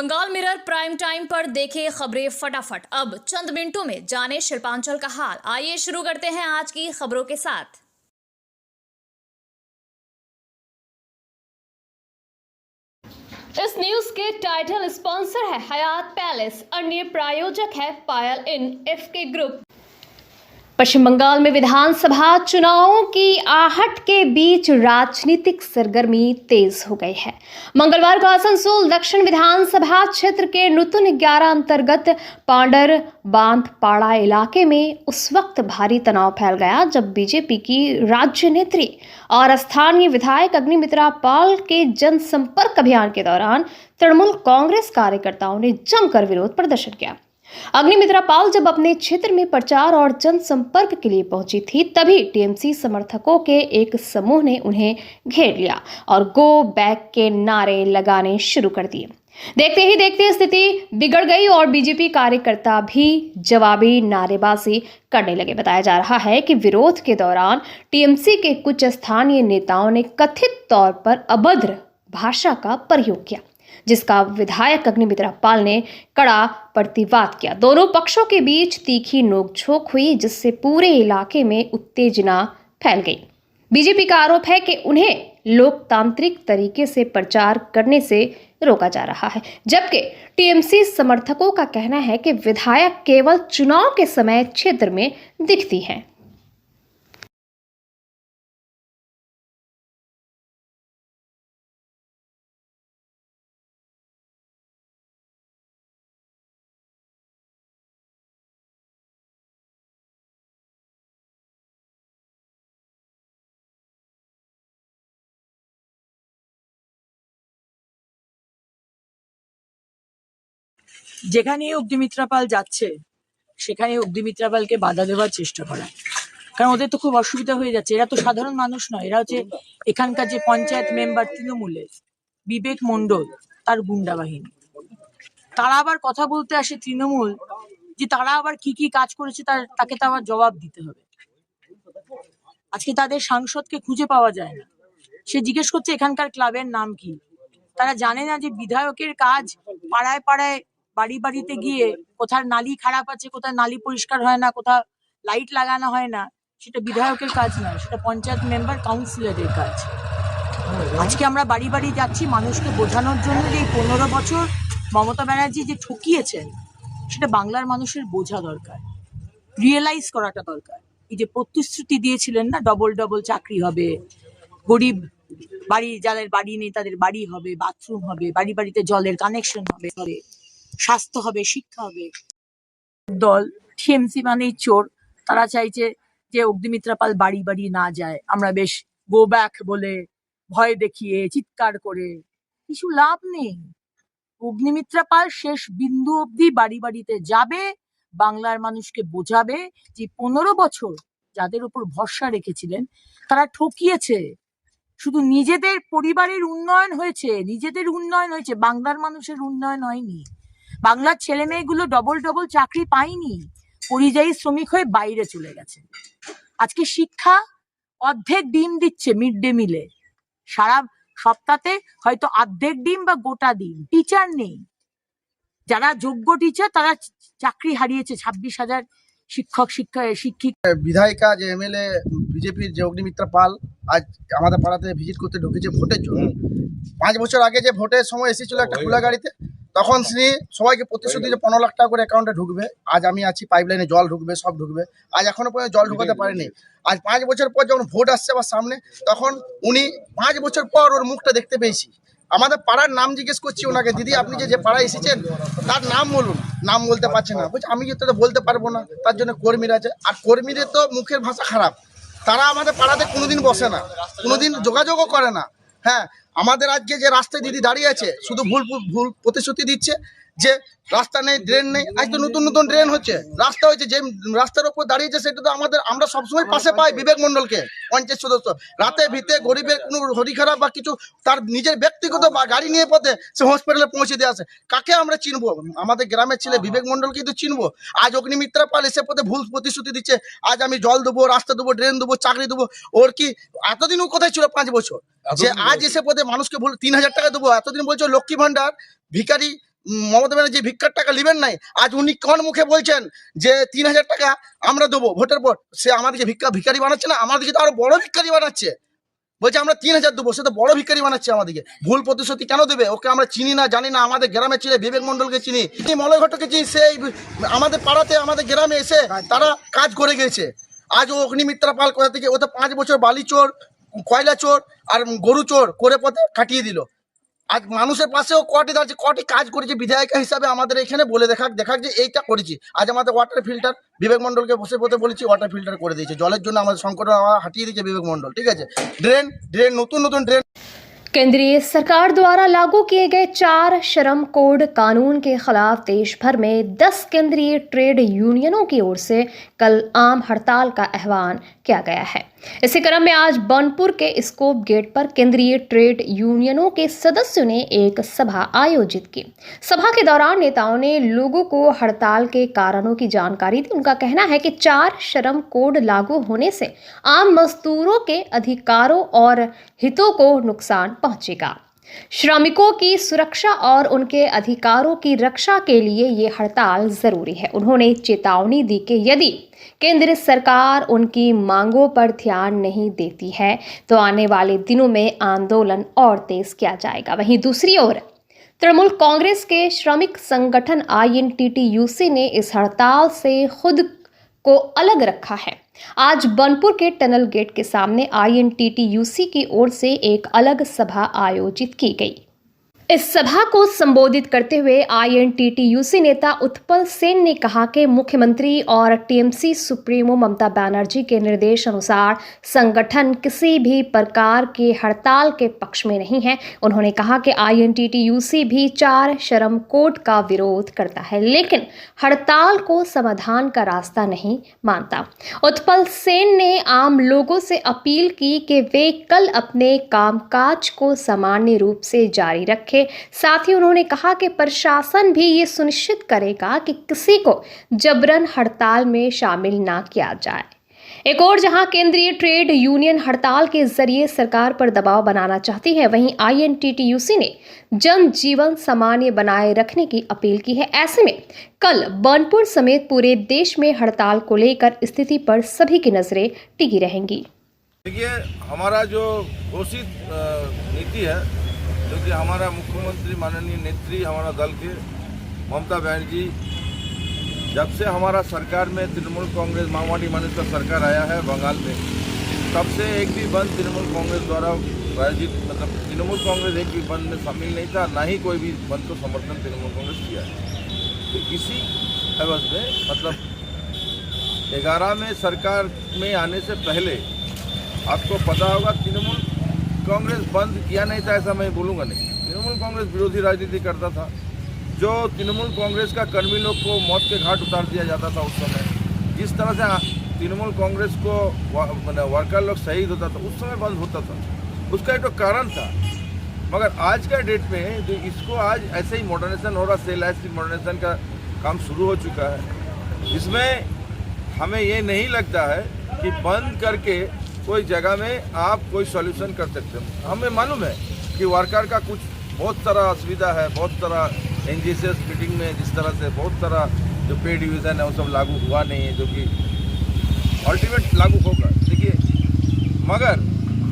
Bengal mirror prime time पर देखे खबरें फटाफट। अब चंद मिनटों में जाने शिल्पांचल का हाल। आइए शुरू करते हैं आज की खबरों के साथ। इस न्यूज के टाइटल स्पॉन्सर है हयात पैलेस, अन्य प्रायोजक है पायल इन एफके ग्रुप। पश्चिम बंगाल में विधानसभा चुनावों की आहट के बीच राजनीतिक सरगर्मी तेज हो गई है। मंगलवार को आसनसोल दक्षिण विधानसभा क्षेत्र के नूतन 11 अंतर्गत पांडर बांधपाड़ा इलाके में उस वक्त भारी तनाव फैल गया जब बीजेपी की राज्य नेत्री और स्थानीय विधायक अग्निमित्रा पाल के जनसंपर्क अभियान के दौरान तृणमूल कांग्रेस कार्यकर्ताओं ने जमकर विरोध प्रदर्शन किया। अग्निमित्रा पाल जब अपने क्षेत्र में प्रचार और जनसंपर्क के लिए पहुंची थी, तभी टीएमसी समर्थकों के एक समूह ने उन्हें घेर लिया और गो बैक के नारे लगाने शुरू कर दिए। देखते ही देखते स्थिति बिगड़ गई और बीजेपी कार्यकर्ता भी जवाबी नारेबाजी करने लगे। बताया जा रहा है कि विरोध के दौरान टीएमसी के कुछ स्थानीय नेताओं ने कथित तौर पर अभद्र भाषा का प्रयोग किया, जिसका विधायक अग्निमित्रा पाल ने कड़ा प्रतिवाद किया। दोनों पक्षों के बीच तीखी नोकझोंक हुई, जिससे पूरे इलाके में उत्तेजना फैल गई। बीजेपी का आरोप है कि उन्हें लोकतांत्रिक तरीके से प्रचार करने से रोका जा रहा है, जबकि टीएमसी समर्थकों का कहना है कि विधायक केवल चुनाव के समय क्षेत्र में दिखती हैं। যেখানে অগ্নিমিত্রা পাল যাচ্ছে সেখানে অগ্নিমিত্রা পালকে বাধা দেওয়ার চেষ্টা করা, কারণ ওদের তো খুব অসুবিধা হয়ে যাচ্ছে। এরা তো সাধারণ মানুষ নয়, এরা হচ্ছে এখানকার যে পঞ্চায়েত মেম্বার তৃণমূলের বিবেক মণ্ডল তার গুন্ডা বাহিনী। তারা আবার কথা বলতে আসে তৃণমূল যে তারা আবার কি কি কাজ করেছে তাকে তো আবার জবাব দিতে হবে। আজকে তাদের সাংসদকে খুঁজে পাওয়া যায় না। সে জিজ্ঞেস করছে এখানকার ক্লাবের নাম কি। তারা জানে না যে বিধায়কের কাজ পাড়ায় পাড়ায় বাড়ি বাড়িতে গিয়ে কোথায় নালী খারাপ আছে, কোথায় নালী পরিষ্কার হয় না, কোথাও লাইট লাগানো হয় না, সেটা বিধায়কের কাজ নয়, সেটা পঞ্চায়েত মেম্বার কাউন্সিলরের কাজ। আজকে আমরা বাড়ি বাড়ি যাচ্ছি মানুষকে বোঝানোর জন্য যে এই 15 বছর মমতা ব্যানার্জি যে ঠকিয়েছেন সেটা বাংলার মানুষের বোঝা দরকার, রিয়েলাইজ করাটা দরকার। এই যে প্রতিশ্রুতি দিয়েছিলেন না, ডবল ডবল চাকরি হবে, গরিব বাড়ি যাদের বাড়ি নেই তাদের বাড়ি হবে, বাথরুম হবে, বাড়ি বাড়িতে জলের কানেকশন হবে, স্বাস্থ্য হবে, শিক্ষা হবে। দল টিএমসি মানেই চোর। তারা চাইছে যে অগ্নিমিত্রা পাল বাড়ি বাড়ি না যায়, আমরা বেশ গো ব্যাক বলে ভয় দেখিয়ে চিৎকার করে কিছু লাভ নেই। অগ্নিমিত্রা পাল শেষ বিন্দু অবধি বাড়ি বাড়িতে যাবে, বাংলার মানুষকে বোঝাবে যে 15 বছর যাদের উপর ভরসা রেখেছিলেন তারা ঠকিয়েছে। শুধু নিজেদের পরিবারের উন্নয়ন হয়েছে, বাংলার মানুষের উন্নয়ন হয়নি। বাংলার ছেলে মেয়েগুলো ডবল ডবল চাকরি পায়নি, পরিযায়ী শ্রমিক হয়ে বাইরে চলে গেছে। আজকে শিক্ষা অর্ধেক ডিম দিচ্ছে মিড ডে মিলে, সারা সপ্তাহে হয়তো অর্ধেক ডিম বা গোটা ডিম। টিচার নেই, যারা যোগ্য টিচার তারা চাকরি হারিয়েছে। 26,000 শিক্ষক শিক্ষিকা। বিধায়িকা যে এমএলএ বিজেপির যে অগ্নিমিত্রা পাল আজ আমাদের পাড়াতে ভিজিট করতে ঢুকেছে ভোটের জন্য। 5 বছর আগে যে ভোটের সময় এসেছিল একটা খোলা গাড়িতে, তখন তিনি সবাইকে প্রতিশ্রুতি যে 15 লাখ টাকা করে অ্যাকাউন্টে ঢুকবে, আজ আমি আছি পাইপলাইনে জল ঢুকবে, সব ঢুকবে। আজ এখনো পর্যন্ত জল ঢুকাতে পারেনি। আজ 5 বছর পর যখন ভোট আসছে আবার সামনে, তখন উনি 5 বছর পর ওর মুখটা দেখতে পেয়েছি। আমাদের পাড়ার নাম জিজ্ঞেস করছি ওনাকে, দিদি আপনি যে পাড়ায় এসেছেন তার নাম বলুন, নাম বলতে পারছে না। বলছে আমি তো বলতে পারবো না, তার জন্য কর্মীরা আছে। আর কর্মীদের তো মুখের ভাষা খারাপ, তারা আমাদের পাড়াতে কোনোদিন বসে না, কোনোদিন যোগাযোগও করে না। হ্যাঁ, আমাদের আজকে যে রাস্তায় দিদি দাঁড়িয়ে আছে শুধু ভুল প্রতিশ্রুতি দিচ্ছে যে রাস্তা নেই, ড্রেন নেই। আজ তো নতুন নতুন ড্রেন হচ্ছে, রাস্তা হয়েছে। যে রাস্তার উপর দাঁড়িয়েছে সেটা তো আমরা সবসময় পাশে পাই বিবেক মণ্ডলকে, পঞ্চায়েত সদস্য। রাতে ভিতে গরিবের কোনো হরি খারাপ বা কিছু তার নিজের ব্যক্তিগত বা গাড়ি নিয়ে পথে সে হসপিটালে পৌঁছে দিয়ে আসে। কাকে আমরা চিনবো? আমাদের গ্রামের ছেলে বিবেক মণ্ডলকে কিন্তু চিনবো। আজ অগ্নিমিত্রা পাল এসে পথে ভুল প্রতিশ্রুতি দিচ্ছে, আজ আমি জল দেবো, রাস্তা দেবো, ড্রেন দেবো, চাকরি দেবো। ওর কি এতদিন ও কোথায় ছিল 5 বছর? যে আজ এসে পথে মানুষকে 3000 টাকা দেবো, এতদিন বলছো লক্ষ্মী ভান্ডার, ভিখারি মমতা ব্যানার্জি ভিক্ষার টাকা নেবেন নাই, আজ উনি কোন মুখে বলছেন যে 3,000 টাকা আমরা দেবো ভোটের পর? সে আমাদেরকে ভিখারি বানাচ্ছে না, আমাদেরকে তো আরো বড় ভিখারি বানাচ্ছে। বলছে আমরা 3,000 দেবো, সে তো বড় ভিখারি বানাচ্ছে আমাদেরকে। ভুল প্রতিশ্রুতি কেন দেবে? ওকে আমরা চিনি না, জানি না। আমাদের গ্রামে ছিল বিবেক মন্ডলকে চিনি, মলয় ঘটককে চিনি, সেই আমাদের পাড়াতে আমাদের গ্রামে এসে তারা কাজ করে গেছে। আজ ও অগ্নিমিত্রা পাল কোথা থেকে? ও তো 5 বছর বালি চোর, কয়লা চোর আর গরু চোর করে পথে কাটিয়ে দিল। আজ মানুষের পাশেও কটি দাঁড়িয়ে কটি কাজ করেছে বিধায়িকা হিসাবে আমাদের এখানে বলে দেখাক যে এইটা করেছি। আজ আমাদের ওয়াটার ফিল্টার বিবেক মন্ডলকে বসে বলেছি, ওয়াটার ফিল্টার করে দিয়েছে। জলের জন্য আমাদের সংকট হাঁটিয়ে দিয়েছে বিবেক মন্ডল, ঠিক আছে। ড্রেন নতুন ড্রেন। केंद्रीय सरकार द्वारा लागू किए गए 4 श्रम कोड कानून के खिलाफ देश भर में 10 केंद्रीय ट्रेड यूनियनों की ओर से कल आम हड़ताल का आह्वान किया गया है। इसी क्रम में आज बनपुर के स्कोप गेट पर केंद्रीय ट्रेड यूनियनों के सदस्यों ने एक सभा आयोजित की। सभा के दौरान नेताओं ने लोगों को हड़ताल के कारणों की जानकारी दी। उनका कहना है कि 4 श्रम कोड लागू होने से आम मजदूरों के अधिकारों और हितों को नुकसान पहुंचेगा। श्रमिकों की सुरक्षा और उनके अधिकारों की रक्षा के लिए ये हड़ताल जरूरी है। उन्होंने चेतावनी दी कि यदि केंद्र सरकार उनकी मांगों पर ध्यान नहीं देती है तो आने वाले दिनों में आंदोलन और तेज किया जाएगा। वहीं दूसरी ओर तृणमूल कांग्रेस के श्रमिक संगठन INTTUC ने इस हड़ताल से खुद को अलग रखा है। आज बनपुर के टनल गेट के सामने INTTUC की ओर से एक अलग सभा आयोजित की गई। इस सभा को संबोधित करते हुए INTTUC नेता उत्पल सेन ने कहा कि मुख्यमंत्री और TMC सुप्रीमो ममता बनर्जी के निर्देश अनुसार संगठन किसी भी प्रकार की हड़ताल के पक्ष में नहीं है। उन्होंने कहा कि INTTUC भी 4 श्रम कोड का विरोध करता है, लेकिन हड़ताल को समाधान का रास्ता नहीं मानता। उत्पल सेन ने आम लोगों से अपील की कि वे कल अपने कामकाज को सामान्य रूप से जारी रखें। साथ ही उन्होंने कहा कि प्रशासन भी ये सुनिश्चित करेगा कि किसी को जबरन हड़ताल में शामिल ना किया जाए। एक और जहां केंद्रीय ट्रेड यूनियन हड़ताल के जरिए सरकार पर दबाव बनाना चाहती है, वहीं INTTUC ने जनजीवन सामान्य बनाए रखने की अपील की है। ऐसे में कल बनपुर समेत पूरे देश में हड़ताल को लेकर स्थिति पर सभी की नजरें टिकी रहेंगी। देखिए, हमारा जो घोषित नीति है, जो कि हमारा मुख्यमंत्री माननीय नेत्री हमारा दल के ममता बनर्जी, जब से हमारा सरकार में तृणमूल कांग्रेस माओवादी मानस का सरकार आया है बंगाल में, तब से एक भी बंद तृणमूल कांग्रेस द्वारा प्रायोजित, मतलब तृणमूल कांग्रेस एक भी बंद में शामिल नहीं था, ना ही कोई भी बंद को समर्थन तृणमूल कांग्रेस किया है। तो इसी एवज में, मतलब 11 में सरकार में आने से पहले आपको पता होगा तृणमूल कांग्रेस बंद किया नहीं था, ऐसा मैं बोलूँगा नहीं। तृणमूल कांग्रेस विरोधी राजनीति करता था। जो तृणमूल कांग्रेस का कर्मी लोग को मौत के घाट उतार दिया जाता था उस समय, जिस तरह से तृणमूल कांग्रेस को वर्कर लोग शहीद होता था, उस समय बंद होता था। उसका एक तो कारण था। मगर आज का डेट में जो इसको आज ऐसे ही मॉडर्नाइजेशन हो रहा, सेल की मॉडर्नाइजेशन का काम शुरू हो चुका है। इसमें हमें ये नहीं लगता है कि बंद करके कोई जगह में आप कोई सॉल्यूशन कर सकते हो। हमें मालूम है कि वर्कर का कुछ बहुत सारा असुविधा है, बहुत सारा NGSS मीटिंग में जिस तरह से बहुत सारा जो पे डिवीज़न है वो सब लागू हुआ नहीं है, जो कि अल्टीमेट लागू होगा। देखिए, मगर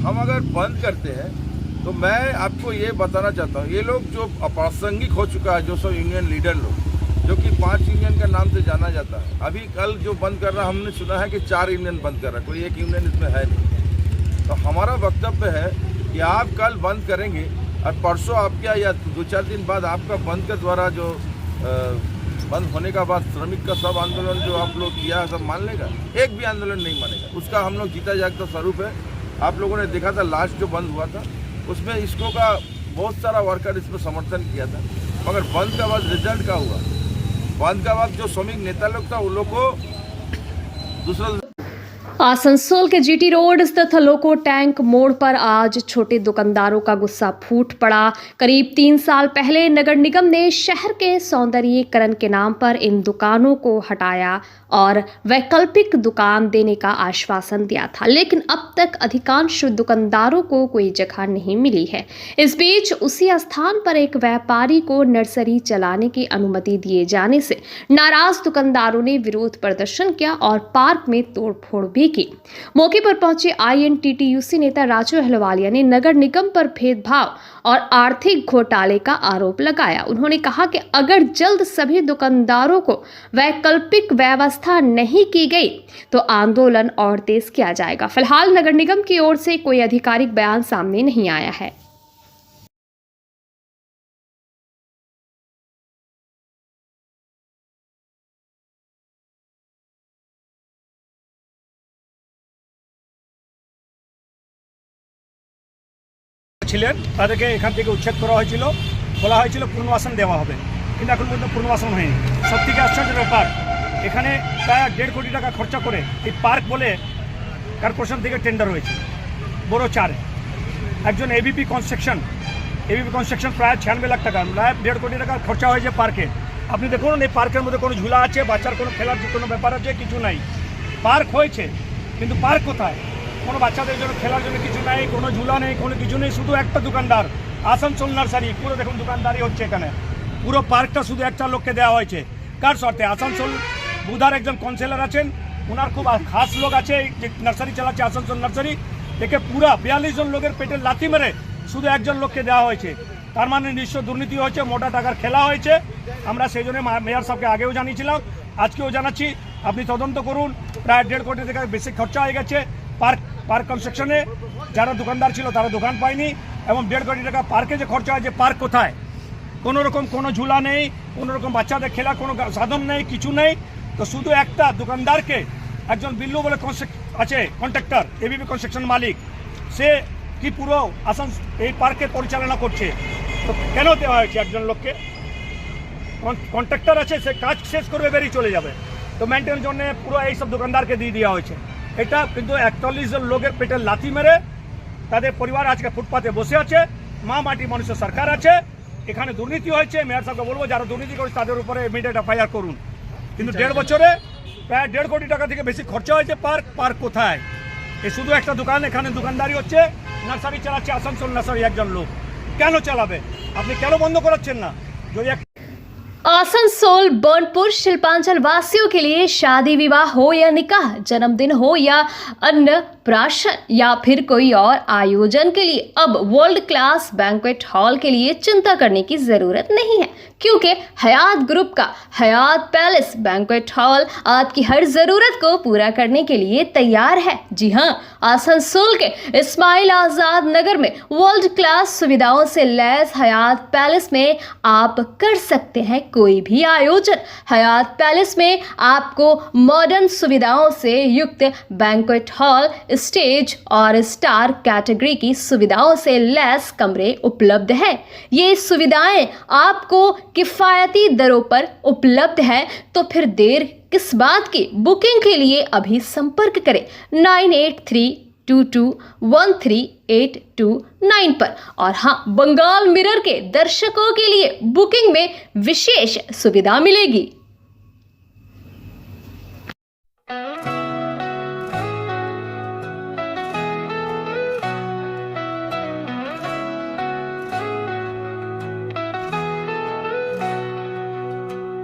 हम अगर बंद करते हैं तो मैं आपको ये बताना चाहता हूँ, ये लोग जो अप्रासंगिक हो चुका है, जो सब यूनियन लीडर लोग, जो कि 5 यूनियन का नाम से जाना जाता है, अभी कल जो बंद कर रहा, हमने सुना है कि 4 यूनियन बंद कर रहा, कोई एक यूनियन इसमें है नहीं। तो हमारा वक्तव्य है कि आप कल बंद करेंगे और परसों आपका या 2-4 दिन बाद आपका बंद के द्वारा जो बंद होने का बाद श्रमिक का सब आंदोलन जो आप लोग किया है सब मान लेगा? एक भी आंदोलन नहीं मानेगा। उसका हम लोग जीता जागता स्वरूप है। आप लोगों ने देखा था लास्ट जो बंद हुआ था, उसमें इसको का बहुत सारा वर्कर इसमें समर्थन किया था। मगर बंद का बाद रिजल्ट क्या हुआ? बंद का बाद जो श्रमिक नेता लोग था उन लोग को दूसरा आसनसोल के जीटी रोड स्थित लोको टैंक मोड़ पर आज छोटे दुकानदारों का गुस्सा फूट पड़ा। करीब 3 साल पहले नगर निगम ने शहर के सौंदर्यीकरण के नाम पर इन दुकानों को हटाया और वैकल्पिक दुकान देने का आश्वासन दिया था, लेकिन अब तक अधिकांश दुकानदारों को कोई जगह नहीं मिली है। इस बीच उसी स्थान पर एक व्यापारी को नर्सरी चलाने की अनुमति दिए जाने से नाराज दुकानदारों ने विरोध प्रदर्शन किया और पार्क में तोड़फोड़ भी की। मौके पर पहुंचे INTTUC नेता राजू अहलुवालिया ने नगर निगम पर भेदभाव और आर्थिक घोटाले का आरोप लगाया। उन्होंने कहा कि अगर जल्द सभी दुकानदारों को वैकल्पिक व्यवस्था नहीं की गई तो आंदोलन और तेज किया जाएगा। फिलहाल नगर निगम की ओर से कोई आधिकारिक बयान सामने नहीं आया है। ছিলেন তাদেরকে এখান থেকে উচ্ছেদ করা হয়েছিল, বলা হয়েছিল পুনর্বাসন দেওয়া হবে, কিন্তু এখন পর্যন্ত পুনর্বাসন হয়নি। সবথেকে আশ্চর্যের ব্যাপার, এখানে প্রায় 1.5 কোটি টাকা খরচা করে এই পার্ক বলে কর্পোরেশন থেকে টেন্ডার হয়েছে বড় 4 একজন এবিপি কনস্ট্রাকশন প্রায় 96 লাখ টাকা, প্রায় 1.5 কোটি টাকা খরচা হয়েছে পার্কে। আপনি দেখুন এই পার্কের মধ্যে কোনো ঝুলা আছে, বাচ্চার কোনো খেলার কোনো ব্যাপার আছে, কিছু নাই। পার্ক হয়েছে কিন্তু পার্ক কোথায়? কোনো বাচ্চাদের জন্য খেলার জন্য কিছু নাই, কোনো ঝুলা নেই, কোনো কিছু নেই। শুধু একটা দোকানদার, আসানসোল নার্সারি। পুরো দেখুন দোকানদারি হচ্ছে এখানে। পুরো পার্কটা শুধু একটা লোককে দেওয়া হয়েছে। কার শর্তে? আসানসোল বুধার একজন কাউন্সিলর আছেন, ওনার খুব খাস লোক আছে যে নার্সারি চালাচ্ছে আসানসোল নার্সারি। একে পুরা 42 জন লোকের পেটে লাথি মেরে শুধু একজন লোককে দেওয়া হয়েছে। তার মানে নিশ্চয় দুর্নীতি হয়েছে, মোটা টাকার খেলা হয়েছে। আমরা সেই জন্য মেয়র সাহেবকে আগেও জানিয়েছিলাম, আজকেও জানাচ্ছি, আপনি তদন্ত করুন। প্রায় 1.5 কোটি টাকা বেশি খরচা হয়ে গেছে পার্ক কনস্ট্রাকশনে। যারা দোকানদার ছিল তারা দোকান পায়নি, এবং 1.5 কোটি টাকা পার্কে যে খরচা হয়েছে, পার্ক কোথায়? কোনো রকম কোনো ঝুলা নেই, কোনো রকম বাচ্চাদের খেলা কোনো সাধন নেই, কিছু নেই। তো শুধু একটা দোকানদারকে, একজন বিল্লু বলে আছে কন্ট্রাক্টর, এবিপি কনস্ট্রাকশন মালিক, সে কি পুরো এই পার্কে পরিচালনা করছে। তো কেন দেওয়া হয়েছে একজন লোককে? কন্ট্রাক্টর আছে, সে কাজ শেষ করবে, বেরিয়ে চলে যাবে। তো মেনটেনের জন্য পুরো এইসব দোকানদারকে দিয়ে দেওয়া হয়েছে। এটা কিন্তু 41 জন লোকের পেটে লাথি মেরে তাদের পরিবার আজকে ফুটপাতে বসে আছে। মা মাটি মানুষের সরকার আছে, এখানে দুর্নীতি হয়েছে। মেয়র সাহেবকে বলবো, যারা দুর্নীতি করেছে তাদের উপরে ইমিডিয়েট FIR করুন। কিন্তু 1.5 বছরে প্রায় 1.5 কোটি টাকা থেকে বেশি খরচা হয়েছে। পার্ক কোথায়? এই শুধু একটা দোকান, এখানে দোকানদারি হচ্ছে, নার্সারি চালাচ্ছে আসানসোল নার্সারি একজন লোক। কেন চালাবে? আপনি কেন বন্ধ করাচ্ছেন না? যদি आसनसोल बर्नपुर शिल्पांचल वासियों के लिए शादी विवाह हो या निकाह, जन्मदिन हो या अन्नप्राशन या फिर कोई और आयोजन के लिए अब वर्ल्ड क्लास बैंक्वेट हॉल के लिए चिंता करने की जरूरत नहीं है, क्योंकि हयात ग्रुप का हयात पैलेस बैंक्वेट हॉल आपकी हर जरूरत को पूरा करने के लिए तैयार है। जी हाँ, आसनसोल के इस्माइल आजाद नगर में वर्ल्ड क्लास सुविधाओं से लैस हयात पैलेस में आप कर सकते हैं कोई भी आयोजन। हयात पैलेस में आपको मॉडर्न सुविधाओं से युक्त बैंक्वेट हॉल, स्टेज और स्टार कैटेगरी की सुविधाओं से लैस कमरे उपलब्ध है। ये सुविधाएं आपको किफ़ायती दरों पर उपलब्ध है, तो फिर देर किस बात की? बुकिंग के लिए अभी संपर्क करें 9832213829 पर। और हाँ, बंगाल मिरर के दर्शकों के लिए बुकिंग में विशेष सुविधा मिलेगी।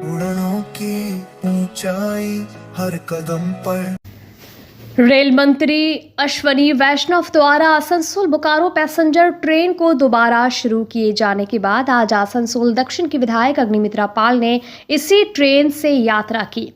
उड़नों की ऊंचाई हर कदम पर। रेल मंत्री अश्वनी वैष्णव द्वारा आसनसोल बोकारो पैसेंजर ट्रेन को दोबारा शुरू किए जाने के बाद आज आसनसोल दक्षिण की विधायक अग्निमित्रा पाल ने इसी ट्रेन से यात्रा की।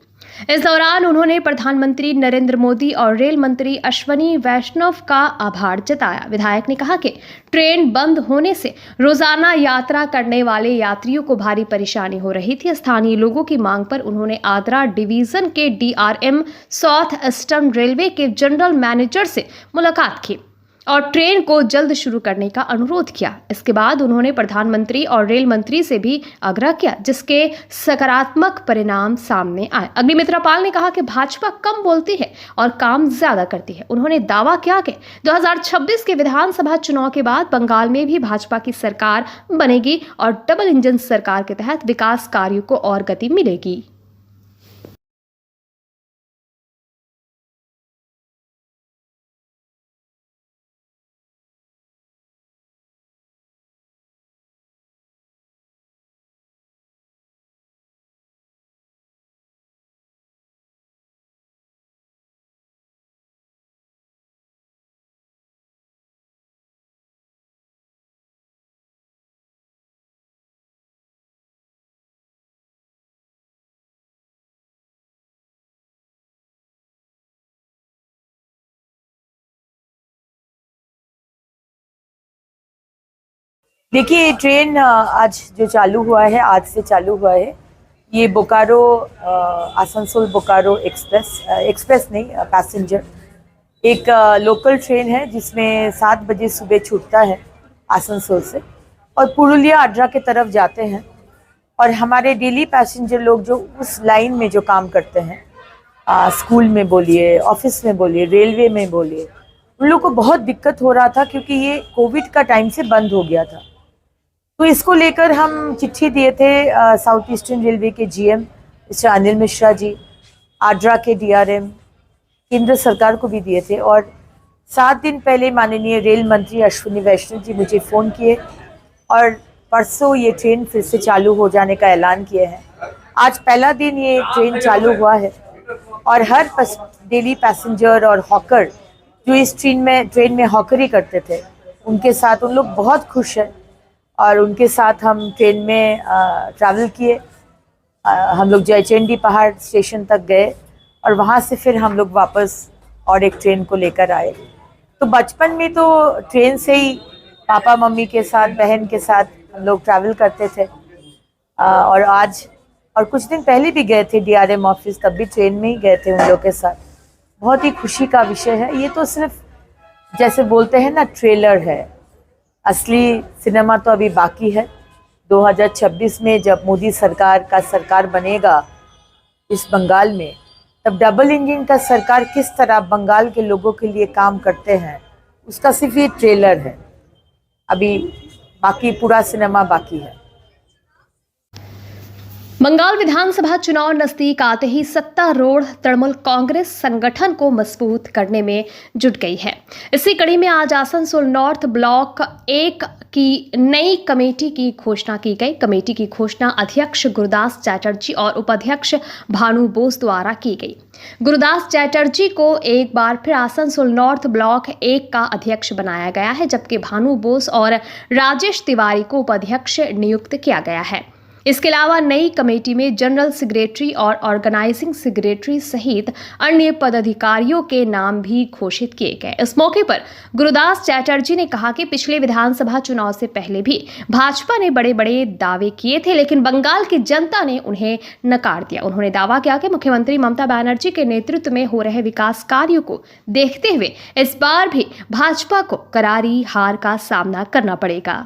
इस दौरान उन्होंने प्रधानमंत्री नरेंद्र मोदी और रेल मंत्री अश्वनी वैष्णव का आभार जताया। विधायक ने कहा कि ट्रेन बंद होने से रोजाना यात्रा करने वाले यात्रियों को भारी परेशानी हो रही थी। स्थानीय लोगों की मांग पर उन्होंने आद्रा डिवीजन के DRM साउथ ईस्टर्न रेलवे के जनरल मैनेजर से मुलाकात की। और ट्रेन को जल्द शुरू करने का अनुरोध किया। इसके बाद उन्होंने प्रधानमंत्री और रेल मंत्री से भी आग्रह किया, जिसके सकारात्मक परिणाम सामने आए। अग्निमित्रा पाल ने कहा कि भाजपा कम बोलती है और काम ज्यादा करती है। उन्होंने दावा किया कि 2026 के विधानसभा चुनाव के बाद बंगाल में भी भाजपा की सरकार बनेगी और डबल इंजन सरकार के तहत विकास कार्यों को और गति मिलेगी। देखिए, ये ट्रेन आज जो चालू हुआ है, आज से चालू हुआ है, ये बोकारो आसनसोल बोकारो एक्सप्रेस नहीं, पैसेंजर एक लोकल ट्रेन है जिसमें 7 बजे सुबह छूटता है आसनसोल से और पुरुलिया अड्रा के तरफ जाते हैं। और हमारे डेली पैसेंजर लोग जो उस लाइन में जो काम करते हैं, स्कूल में बोलिए, ऑफिस में बोलिए, रेलवे में बोलिए, उन लोग को बहुत दिक्कत हो रहा था क्योंकि ये कोविड का टाइम से बंद हो गया था। तो इसको लेकर हम चिट्ठी दिए थे साउथ ईस्टर्न रेलवे के जीएम मिस्टर अनिल मिश्रा जी, आड्रा के डीआरएम, केंद्र सरकार को भी दिए थे। और 7 दिन पहले माननीय रेल मंत्री अश्विनी वैष्णव जी मुझे फ़ोन किए और परसों ये ट्रेन फिर से चालू हो जाने का ऐलान किए हैं। आज पहला दिन ये ट्रेन चालू हुआ है और हर डेली पैसेंजर और हॉकर जो इस ट्रेन में हॉकरी करते थे, उनके साथ उन लोग बहुत खुश हैं और उनके साथ हम ट्रेन में ट्रैवल किए। हम लोग जयचंडी पहाड़ स्टेशन तक गए और वहाँ से फिर हम लोग वापस और एक ट्रेन को लेकर आए। तो बचपन में तो ट्रेन से ही पापा मम्मी के साथ, बहन के साथ हम लोग ट्रैवल करते थे और आज और कुछ दिन पहले भी गए थे डीआरएम ऑफिस, तब भी ट्रेन में ही गए थे उन लोग के साथ। बहुत ही खुशी का विषय है। ये तो सिर्फ जैसे बोलते हैं ना, ट्रेलर है, असली सिनेमा तो अभी बाकी है। 2026 में जब मोदी सरकार का सरकार बनेगा इस बंगाल में, तब डबल इंजन का सरकार किस तरह बंगाल के लोगों के लिए काम करते हैं, उसका सिर्फ ये ट्रेलर है। अभी बाकी पूरा सिनेमा बाकी है। बंगाल विधानसभा चुनाव नजदीक आते ही सत्तारूढ़ तृणमूल कांग्रेस संगठन को मजबूत करने में जुट गई है। इसी कड़ी में आज आसनसोल नॉर्थ ब्लॉक 1 की नई कमेटी की घोषणा की गई। कमेटी की घोषणा अध्यक्ष गुरुदास चैटर्जी और उपाध्यक्ष भानु बोस द्वारा की गई। गुरुदास चैटर्जी को एक बार फिर आसनसोल नॉर्थ ब्लॉक 1 का अध्यक्ष बनाया गया है, जबकि भानु बोस और राजेश तिवारी को उपाध्यक्ष नियुक्त किया गया है। इसके अलावा नई कमेटी में जनरल सेक्रेटरी और ऑर्गेनाइजिंग सेक्रेटरी सहित अन्य पदाधिकारियों के नाम भी घोषित किए गए। इस मौके पर गुरुदास चैटर्जी ने कहा कि पिछले विधानसभा चुनाव से पहले भी भाजपा ने बड़े बड़े दावे किए थे, लेकिन बंगाल की जनता ने उन्हें नकार दिया। उन्होंने दावा किया कि मुख्यमंत्री ममता बनर्जी के नेतृत्व में हो रहे विकास कार्यों को देखते हुए इस बार भी भाजपा को करारी हार का सामना करना पड़ेगा।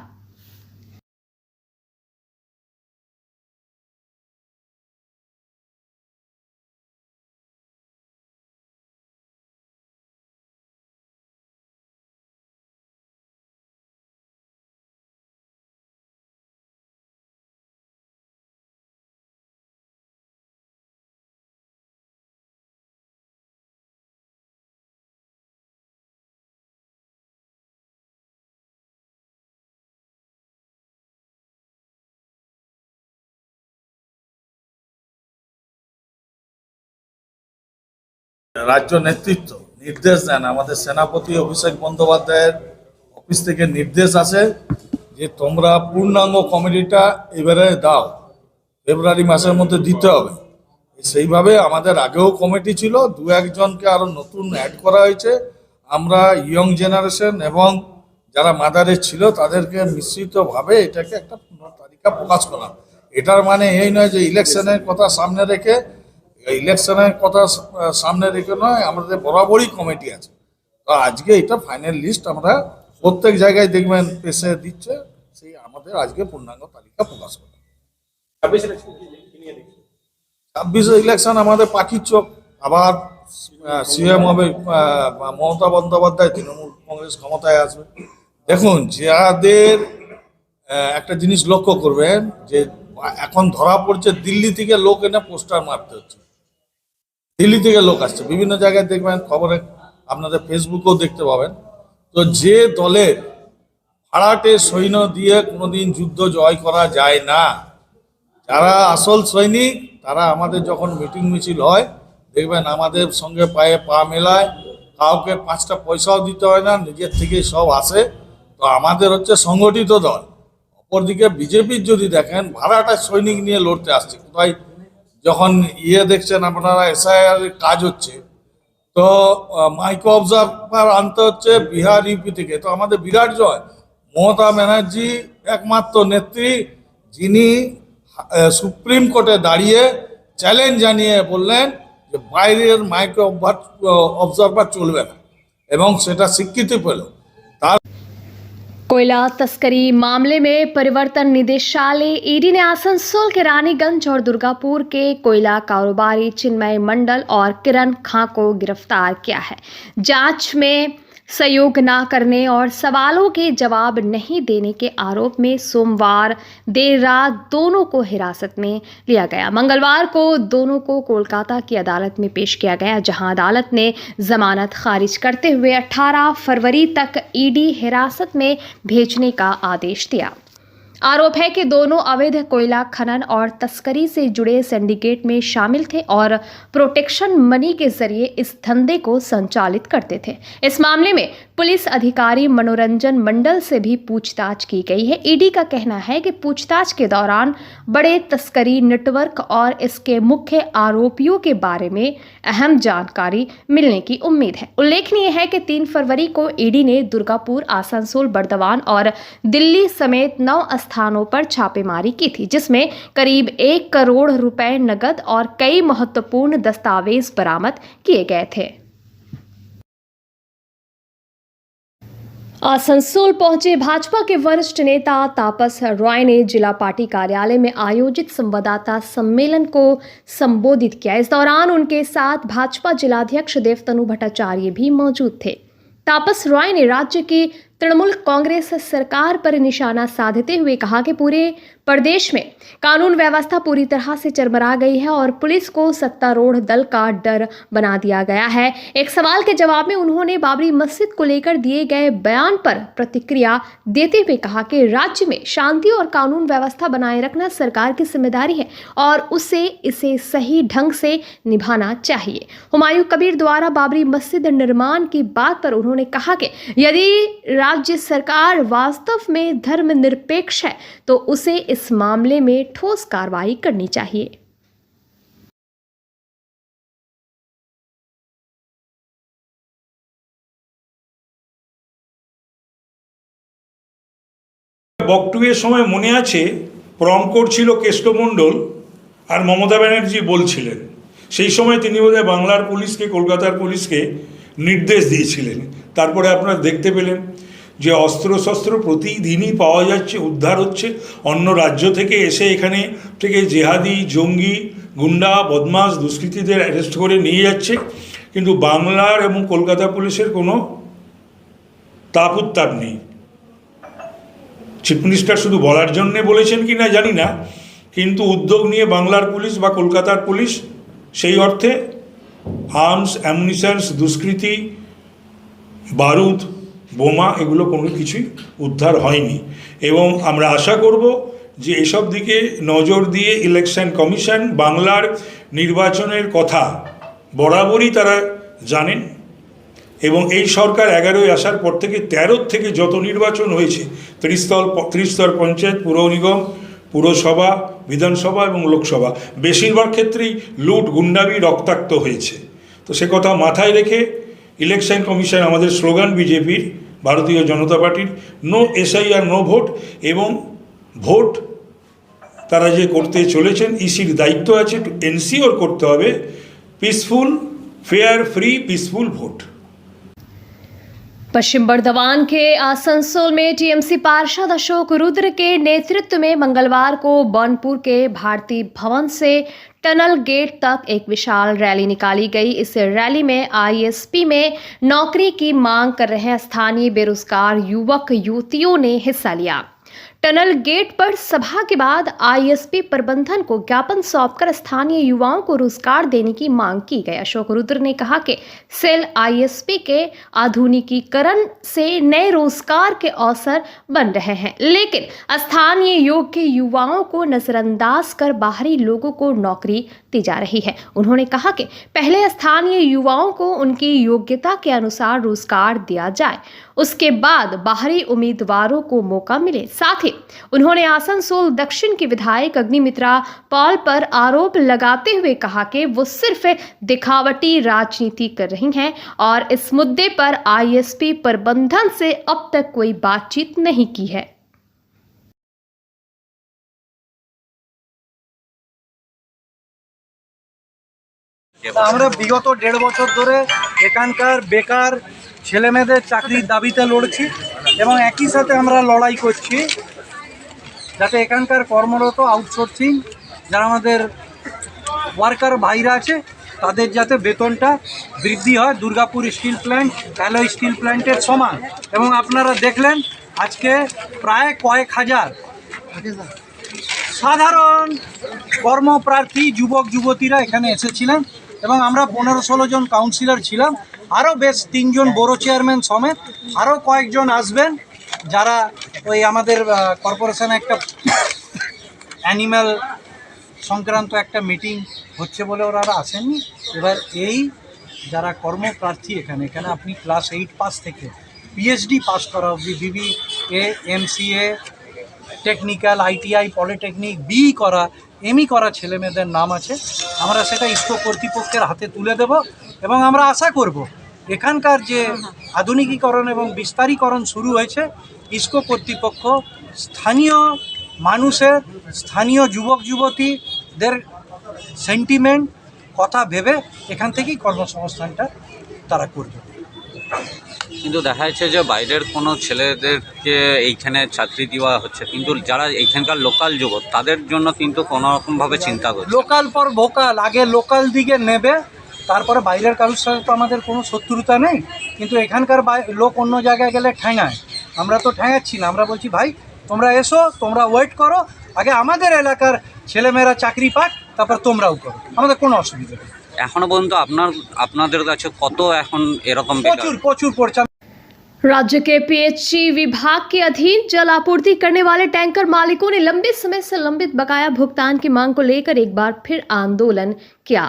রাজ্য নেতৃত্ব নির্দেশ দেন, আমাদের সেনাপতি অভিষেক বন্দ্যোপাধ্যায়ের অফিস থেকে নির্দেশ আসে যে তোমরা পূর্ণাঙ্গ কমিটিটা এবারে দাও, ফেব্রুয়ারি মাসের মধ্যে দিতে হবে। সেইভাবে আমাদের আগেও কমিটি ছিল, 2-1 জনকে আরও নতুন অ্যাড করা হয়েছে। আমরা ইয়ং জেনারেশন এবং যারা মাদারে ছিল তাদেরকে মিশ্রিতভাবে এটাকে একটা তালিকা প্রকাশ করা। এটার মানে এই নয় যে ইলেকশনের কথা সামনে রেখে নয়, আমাদের বরাবরই কমিটি আছে। তো আজকে এটা ফাইনাল লিস্ট আমরা প্রত্যেক জায়গায় দেখবেন পেশে দিচ্ছে, সেই আমাদের আজকে পূর্ণাঙ্গ তালিকা প্রকাশ করবে। 26 ইলেকশন আমাদের পাখির চোখ, আবার সিএম হবে মমতা বন্দ্যোপাধ্যায়, তৃণমূল কংগ্রেস ক্ষমতায় আসবে। দেখুন, যাদের একটা জিনিস লক্ষ্য করবেন যে এখন ধরা পড়ছে দিল্লি থেকে লোক এনে পোস্টার মারতে হচ্ছে, দিল্লি থেকে লোক আসছে, বিভিন্ন জায়গায় দেখবেন খবরে, আপনাদের ফেসবুকেও দেখতে পাবেন। তো যে দলের ভাড়াটে সৈন্য দিয়ে কোনোদিন যুদ্ধ জয় করা যায় না, যারা আসল সৈনিক তারা আমাদের যখন মিটিং মিছিল হয় দেখবেন আমাদের সঙ্গে পায়ে পা মেলায়, কাউকে 5টা পয়সাও দিতে হয় না, নিজের থেকেই সব আসে। তো আমাদের হচ্ছে সংগঠিত দল। অপরদিকে বিজেপির যদি দেখেন ভাড়াটা সৈনিক নিয়ে লড়তে আসছে, কোথায় যখন দেখছেন আপনারা এসআইআর কাজ হচ্ছে, তো মাইক্রো অবজারভার আনতে হচ্ছে বিহার ইউপি থেকে। তো আমাদের বিরাট জয়, মমতা ব্যানার্জি একমাত্র নেত্রী যিনি সুপ্রিম কোর্টে দাঁড়িয়ে চ্যালেঞ্জ জানিয়ে বললেন যে বাইরের মাইক্রো অবজারভার চলবে না, এবং সেটা স্বীকৃতি পেল। তার कोयला तस्करी मामले में परिवर्तन निदेशालय ईडी ने आसनसोल के रानीगंज और दुर्गापुर के कोयला कारोबारी चिन्मय मंडल और किरण खां को गिरफ्तार किया है। जांच में सहयोग न करने और सवालों के जवाब नहीं देने के आरोप में सोमवार देर रात दोनों को हिरासत में लिया गया। मंगलवार को दोनों को कोलकाता की अदालत में पेश किया गया, जहां अदालत ने जमानत खारिज करते हुए 18 फरवरी तक ईडी हिरासत में भेजने का आदेश दिया। आरोप है कि दोनों अवैध कोयला खनन और तस्करी से जुड़े सिंडिकेट में शामिल थे और प्रोटेक्शन मनी के जरिए इस धंधे को संचालित करते थे। इस मामले में पुलिस अधिकारी मनोरंजन मंडल से भी पूछताछ की गई है। ईडी का कहना है कि पूछताछ के दौरान बड़े तस्करी नेटवर्क और इसके मुख्य आरोपियों के बारे में अहम जानकारी मिलने की उम्मीद है। उल्लेखनीय है कि 3 फरवरी को ईडी ने दुर्गापुर, आसनसोल, बर्दवान और दिल्ली समेत 9 स्थानों पर छापेमारी की थी, जिसमें करीब 1 करोड़ रुपए नकद और कई महत्वपूर्ण दस्तावेज बरामद किए गए थे। आसनसोल पहुंचे भाजपा के वरिष्ठ नेता तापस रॉय ने जिला पार्टी कार्यालय में आयोजित संवाददाता सम्मेलन को संबोधित किया। इस दौरान उनके साथ भाजपा जिलाध्यक्ष देवतनु भट्टाचार्य भी मौजूद थे। तापस रॉय ने राज्य की तृणमूल कांग्रेस सरकार पर निशाना साधते हुए कहा कि पूरे प्रदेश में कानून व्यवस्था पूरी तरह से चरमरा गई है और पुलिस को सत्तारूढ़ दल का डर बना दिया गया है। एक सवाल के जवाब में उन्होंने बाबरी मस्जिद को लेकर दिए गए बयान पर प्रतिक्रिया देते हुए कहा कि राज्य में शांति और कानून व्यवस्था बनाए रखना सरकार की जिम्मेदारी है और इसे सही ढंग से निभाना चाहिए। हुमायूं कबीर द्वारा बाबरी मस्जिद निर्माण की बात पर उन्होंने कहा कि यदि राज्य सरकार वास्तव में धर्मनिरपेक्ष है तो उसे इस मामले में ठोस कार्रवाई करनी चाहिए। বক্তব্যের সময় মনে আছে প্রম করছিল কেষ্টমণ্ডল আর মমতা ব্যানার্জি বলছিলেন, সেই সময় তিনি বোধহয় বাংলার পুলিশকে, কলকাতার পুলিশকে নির্দেশ দিয়েছিলেন। তারপরে আপনারা দেখতে পেলেন যে অস্ত্রশস্ত্র প্রতিদিনই পাওয়া যাচ্ছে, উদ্ধার হচ্ছে, অন্য রাজ্য থেকে এসে এখানে থেকে জেহাদি, জঙ্গি, গুন্ডা, বদমাশ, দুষ্কৃতীদের অ্যারেস্ট করে নিয়ে যাচ্ছে, কিন্তু বাংলার এবং কলকাতা পুলিশের কোনো তাপ উত্তাপ নেই। চিফ মিনিস্টার শুধু বলার জন্যে বলেছেন কি না জানি না, কিন্তু উদ্যোগ নিয়ে বাংলার পুলিশ বা কলকাতার পুলিশ সেই অর্থে আর্মস, অ্যামুনিশনস, দুষ্কৃতি, বারুদ, বোমা এগুলো কোনো কিছুই উদ্ধার হয়নি। এবং আমরা আশা করব যে এসব দিকে নজর দিয়ে ইলেকশন কমিশন বাংলার নির্বাচনের কথা বরাবরই তারা জানেন, এবং এই সরকার 11-ই আসার পর থেকে 13 থেকে যত নির্বাচন হয়েছে, ত্রিস্তর পঞ্চায়েত, পুর নিগম, পুরসভা, বিধানসভা এবং লোকসভা, বেশিরভাগ ক্ষেত্রেই লুট, গুন্ডামি, রক্তাক্ত হয়েছে। তো সে কথা মাথায় রেখে ইলেকশন কমিশন, আমাদের স্লোগান বিজেপির, ভারতীয় জনতা পার্টির, নো এসআইআর নো ভোট, এবং ভোট তারা যে করতে চলেছেন ইসির দায়িত্ব আছে টু এনসিওর করতে হবে peaceful, fair, free, peaceful vote. Paschim Bardhaman के आसनसोल में टीएमसी पार्षद अशोक रुद्र के नेतृत्व में मंगलवार को बनपुर के भारती भवन से टनल गेट तक एक विशाल रैली निकाली गई। इस रैली में आईएसपी में नौकरी की मांग कर रहे स्थानीय बेरोजगार युवक युवतियों ने हिस्सा लिया। टनल गेट पर सभा के बाद आईएसपी प्रबंधन को ज्ञापन सौंपकर स्थानीय युवाओं को रोजगार देने की मांग की गई। अशोक रुद्र ने कहा कि सेल आईएसपी के आधुनिकीकरण से नए रोजगार के अवसर बन रहे हैं, लेकिन स्थानीय योग्य युवाओं को नजरअंदाज कर बाहरी लोगों को नौकरी दी जा रही है। उन्होंने कहा कि पहले स्थानीय युवाओं को उनकी योग्यता के अनुसार रोजगार दिया जाए, उसके बाद बाहरी उम्मीदवारों को मौका मिले। साथ ही उन्होंने आसनसोल दक्षिण की विधायक अग्निमित्रा पाल पर आरोप लगाते हुए कहा कि वो सिर्फ दिखावटी राजनीति कर रही हैं और इस मुद्दे पर आईएसपी प्रबंधन से अब तक कोई बातचीत नहीं की है। আমরা বিগত 1.5 বছর ধরে এখানকার বেকার ছেলেমেয়েদের চাকরির দাবিতে লড়ছি এবং একই সাথে আমরা লড়াই করছি যাতে এখানকার কর্মরত আউটসোর্সিং যারা আমাদের ওয়ার্কার ভাইরা আছে তাদের যাতে বেতনটা বৃদ্ধি হয় Durgapur steel plant alloy still প্ল্যান্টের সমান। এবং আপনারা দেখলেন আজকে প্রায় কয়েক হাজার সাধারণ কর্মপ্রার্থী যুবক যুবতীরা এখানে এসেছিলেন এবং আমরা 15-16 জন কাউন্সিলর ছিলাম। আরও বেশ 3 জন বড় চেয়ারম্যান সমেত আরও কয়েকজন আসবেন যারা ওই আমাদের কর্পোরেশনে একটা অ্যানিম্যাল সংক্রান্ত একটা মিটিং হচ্ছে বলে ওরা আসেননি। এবার এই যারা কর্মপ্রার্থী এখানে আপনি ক্লাস 8 পাস থেকে পিএইচডি পাস করা অবধি BBA MCA technical ITI polytechnic BE করা এমই করা ছেলেমেয়েদের নাম আছে। আমরা সেটা ইসকো কর্তৃপক্ষের হাতে তুলে দেব এবং আমরা আশা করব এখানকার যে আধুনিকীকরণ এবং বিস্তারীকরণ শুরু হয়েছে ইসকো কর্তৃপক্ষ স্থানীয় মানুষের স্থানীয় যুবক যুবতীদের সেন্টিমেন্ট কথা ভেবে এখান থেকেই কর্মসংস্থানটা তারা করবে। কিন্তু দেখা যাচ্ছে যে বাইরের কোনো ছেলেদেরকে এইখানে চাকরি দেওয়া হচ্ছে, কিন্তু যারা এইখানকার লোকাল যুবক তাদের জন্য কিন্তু কোনো রকমভাবে চিন্তা করছে। লোকাল পর ভোকাল, আগে লোকাল দিকে নেবে, তারপরে বাইরের কারোর সাথে তো আমাদের কোনো শত্রুতা নেই, কিন্তু এখানকার লোক অন্য জায়গায় গেলে ঠ্যাঙায়। আমরা তো ঠ্যাঙাচ্ছি না, আমরা বলছি ভাই তোমরা এসো, তোমরা ওয়েট করো, আগে আমাদের এলাকার ছেলেমেয়েরা চাকরি পাক, তারপর তোমরাও করো, আমাদের কোনো অসুবিধা নেই। এখনো পর্যন্ত আপনাদের কাছে কত এখন এরকম প্রচুর পড়ছে। राज्य के पीएचई विभाग के अधीन जल आपूर्ति करने वाले टैंकर मालिकों ने लंबे समय से लंबित बकाया भुगतान की मांग को लेकर एक बार फिर आंदोलन किया।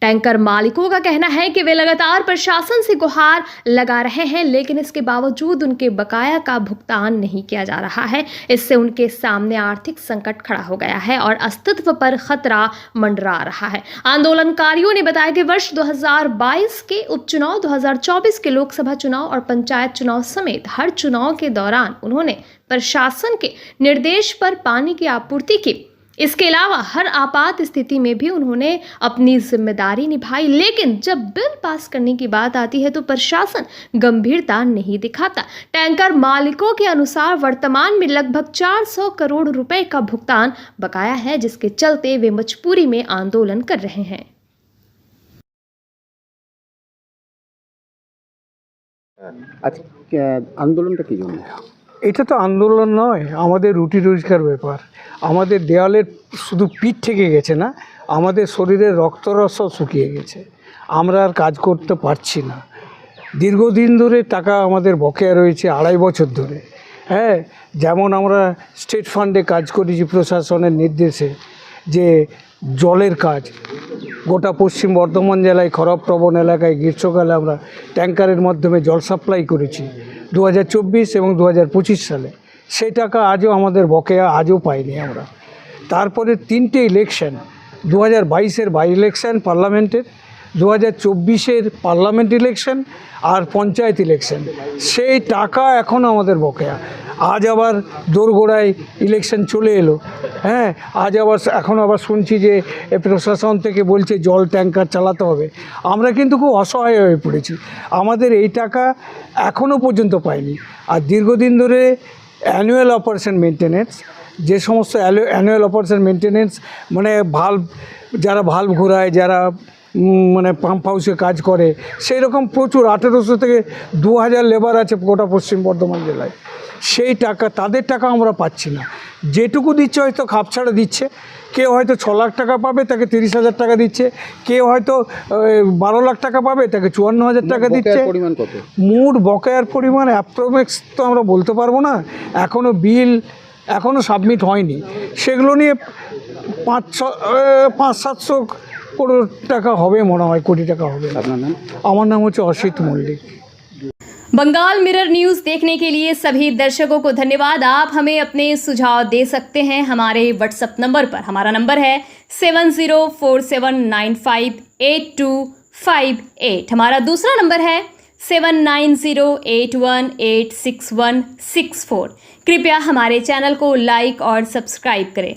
टैंकर मालिकों का कहना है कि वे लगातार प्रशासन से गुहार लगा रहे हैं, लेकिन इसके बावजूद उनके बकाया का भुगतान नहीं किया जा रहा है। इससे उनके सामने आर्थिक संकट खड़ा हो गया है और अस्तित्व पर खतरा मंडरा रहा है। आंदोलनकारियों ने बताया कि वर्ष 2022 के उपचुनाव, 2024 के लोकसभा चुनाव और पंचायत चुनाव समेत हर चुनाव के दौरान उन्होंने प्रशासन के निर्देश पर पानी की आपूर्ति की। इसके अलावा हर आपात स्थिति में भी उन्होंने अपनी जिम्मेदारी निभाई, लेकिन जब बिल पास करने की बात आती है तो प्रशासन गंभीरता नहीं दिखाता। टैंकर मालिकों के अनुसार वर्तमान में लगभग 400 करोड़ रुपए का भुगतान बकाया है, जिसके चलते वे मजबूरी में आंदोलन कर रहे हैं। আন্দোলনটা কি জন্য? এটা তো আন্দোলন নয়, আমাদের রুটি রোজগার ব্যাপার। আমাদের দেওয়ালের শুধু পিঠ থেকে গেছে না, আমাদের শরীরের রক্তরসও শুকিয়ে গেছে, আমরা আর কাজ করতে পারছি না। দীর্ঘদিন ধরে টাকা আমাদের বকেয়া রয়েছে, 2.5 বছর ধরে। হ্যাঁ, যেমন আমরা স্টেট ফান্ডে কাজ করেছি প্রশাসনের নির্দেশে, যে জলের কাজ গোটা পশ্চিম বর্ধমান জেলায় খরবপ্রবণ এলাকায় গ্রীষ্মকালে আমরা ট্যাঙ্কারের মাধ্যমে জল সাপ্লাই করেছি 2024 এবং 2025 সালে। সেই টাকা আজও আমাদের বকেয়া, আজও পাইনি আমরা। তারপরে 3টে ইলেকশন, 2022-এর বাই ইলেকশন পার্লামেন্টের, 2024-এর পার্লামেন্ট ইলেকশন আর পঞ্চায়েত ইলেকশন, সেই টাকা এখনও আমাদের বকেয়া। আজ আবার দোরগোড়ায় ইলেকশন চলে এলো, হ্যাঁ, আজ আবার এখন আবার শুনছি যে প্রশাসন থেকে বলছে জল ট্যাঙ্কার চালাতে হবে। আমরা কিন্তু খুব অসহায় হয়ে পড়েছি, আমাদের এই টাকা এখনও পর্যন্ত পাইনি। আর দীর্ঘদিন ধরে অ্যানুয়াল অপারেশন মেনটেন্যান্স, যে সমস্ত অ্যানুয়াল অপারেশন মেনটেন্যান্স মানে যারা ভাল্ব ঘোরায়, যারা মানে পাম্প হাউসে কাজ করে, সেই রকম প্রচুর 1800 থেকে 2000 লেবার আছে গোটা পশ্চিম বর্ধমান জেলায়। সেই টাকা, তাদের টাকা আমরা পাচ্ছি না। যেটুকু দিচ্ছে হয়তো খাপছাড়া দিচ্ছে, কেউ হয়তো 6 লাখ টাকা পাবে, তাকে 30,000 টাকা দিচ্ছে, কেউ হয়তো 12 লাখ টাকা পাবে, তাকে 54,000 টাকা দিচ্ছে। মোট বকেয়ার পরিমাণ অ্যাপ্রক্স তো আমরা বলতে পারবো না, এখনও বিল সাবমিট হয়নি। সেগুলো নিয়ে 500-700 কোটি টাকা হবে মনে হয়, কোটি টাকা হবে। আমার নাম হচ্ছে অসিত মল্लिक। बंगाल मिरर न्यूज़ देखने के लिए सभी दर्शकों को धन्यवाद। आप हमें अपने सुझाव दे सकते हैं हमारे व्हाट्सएप नंबर पर। हमारा नंबर है 7047958258। हमारा दूसरा नंबर है 7908186164। कृपया हमारे चैनल को लाइक और सब्सक्राइब करें।